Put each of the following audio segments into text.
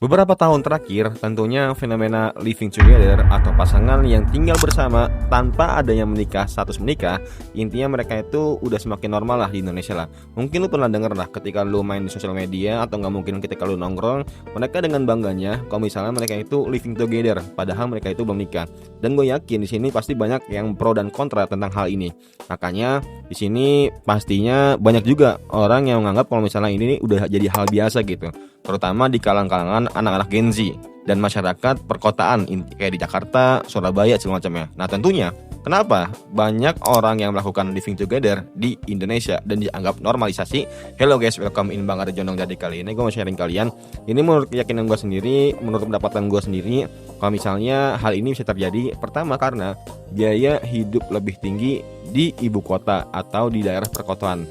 Beberapa tahun terakhir, tentunya fenomena living together atau pasangan yang tinggal bersama tanpa adanya menikah, status menikah, intinya mereka itu udah semakin normal lah di Indonesia lah. Mungkin lu pernah denger lah ketika lu main di sosial media atau nggak mungkin ketika lu nongkrong, mereka dengan bangganya kalau misalnya mereka itu living together, padahal mereka itu belum nikah. Dan gue yakin di sini pasti banyak yang pro dan kontra tentang hal ini. Makanya di sini pastinya banyak juga orang yang menganggap kalau misalnya ini udah jadi hal biasa gitu, terutama di kalangan anak-anak Gen Z dan masyarakat perkotaan kayak di Jakarta, Surabaya segala macamnya. Nah, tentunya kenapa banyak orang yang melakukan living together di Indonesia dan dianggap normalisasi. Hello guys, welcome in Bang Arjo Jondong. Jadi kali ini gue mau sharing kalian. Ini menurut keyakinan gue sendiri, menurut pendapatan gue sendiri, kalau misalnya hal ini bisa terjadi, pertama karena biaya hidup lebih tinggi di ibu kota atau di daerah perkotaan.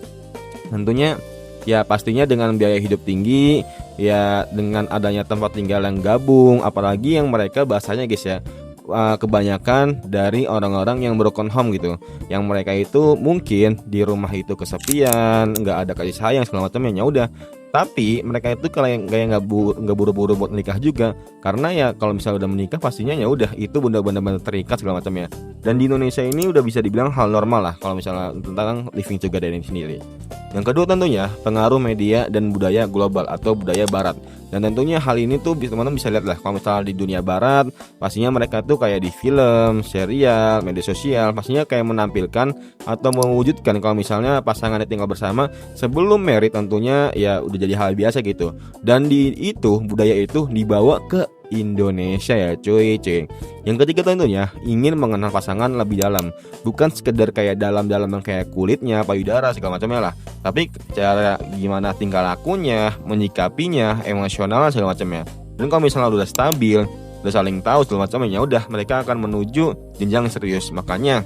Tentunya ya pastinya dengan biaya hidup tinggi, ya dengan adanya tempat tinggal yang gabung, apalagi yang mereka bahasanya guys ya, kebanyakan dari orang-orang yang broken home gitu, yang mereka itu mungkin di rumah itu kesepian, nggak ada kasih sayang segala macamnya. Ya udah, tapi mereka itu kayak nggak buru-buru buat menikah juga, karena ya kalau misalnya udah menikah pastinya ya udah itu benar-benar terikat segala macamnya. Dan di Indonesia ini udah bisa dibilang hal normal lah kalau misalnya tentang living together ini sendiri. Yang kedua tentunya pengaruh media dan budaya global atau budaya barat. Dan tentunya hal ini tuh teman-teman bisa lihat lah, kalau misalnya di dunia barat pastinya mereka tuh kayak di film, serial, media sosial pastinya kayak menampilkan atau mewujudkan kalau misalnya pasangannya tinggal bersama sebelum married, tentunya ya udah jadi hal biasa gitu. Dan di itu budaya itu dibawa ke Indonesia ya cuy. Yang ketiga tentunya ingin mengenal pasangan lebih dalam, bukan sekedar kayak dalam-dalam yang kayak kulitnya, payudara segala macamnya lah, tapi cara gimana tingkah lakunya, menyikapinya, emosional segala macamnya. Dan kalau misalnya udah stabil, udah saling tahu segala macamnya, ya udah mereka akan menuju jenjang serius. Makanya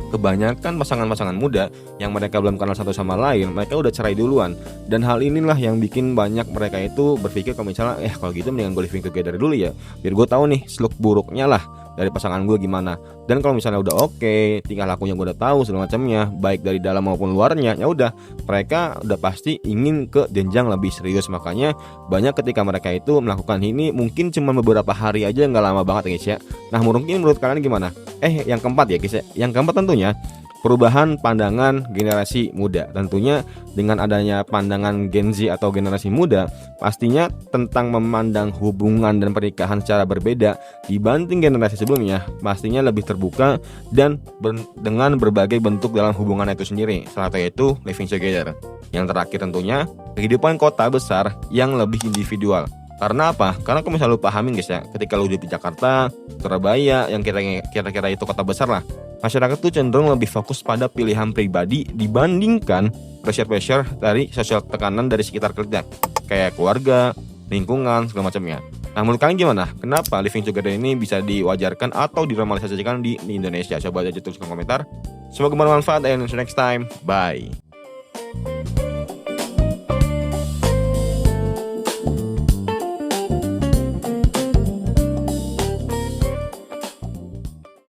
kebanyakan pasangan-pasangan muda yang mereka belum kenal satu sama lain, mereka udah cerai duluan. Dan hal inilah yang bikin banyak mereka itu berpikir kalau misalnya kalau gitu mendingan gue living together dulu ya, biar gue tahu nih seluk buruknya lah dari pasangan gue gimana. Dan kalau misalnya udah oke, tingkah lakunya gue udah tahu segala macamnya, baik dari dalam maupun luarnya, ya udah mereka udah pasti ingin ke jenjang lebih serius. Makanya banyak ketika mereka itu melakukan ini mungkin cuma beberapa hari aja, nggak lama banget ya guys ya. Nah, mungkin menurut kalian gimana? Yang keempat ya guys ya. Yang keempat tentunya perubahan pandangan generasi muda. Tentunya dengan adanya pandangan Gen Z atau generasi muda, pastinya tentang memandang hubungan dan pernikahan secara berbeda dibanding generasi sebelumnya, pastinya lebih terbuka dan dengan berbagai bentuk dalam hubungan itu sendiri. Salah satu yaitu living together. Yang terakhir tentunya kehidupan kota besar yang lebih individual. Karena apa? Karena kalau misalnya lu pahamin guys ya, ketika lu hidup di Jakarta, Surabaya, yang kira-kira itu kota besar lah, masyarakat tuh cenderung lebih fokus pada pilihan pribadi dibandingkan pressure dari sosial tekanan dari sekitar kerja, kayak keluarga, lingkungan, segala macamnya. Nah, menurut kalian gimana? Kenapa living together ini bisa diwajarkan atau dinormalisasikan di Indonesia? Coba aja tulis di komentar. Semoga bermanfaat, and see you next time. Bye.